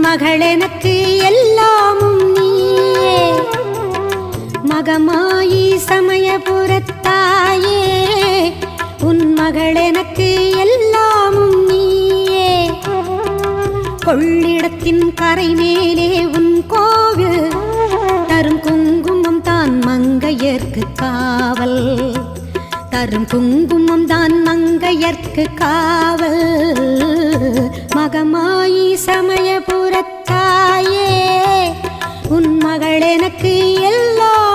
மகள் எனக்கு எல்லாமும் நீயே. மகமாயி சமயபுரத்தாயே, உன் மகள் எனக்கு எல்லாமும் நீயே. கொள்ளிடத்தின் கரை மேலே உன் கோவில், தரும் குங்குமம் தான் மங்கையர்க்கு காவல். தரும் குங்குமம் தான் மங்கையர்க்கு காவல். மகமாயி சமயபுரத்தாயே, உன் மகள் எனக்கு எல்லாம்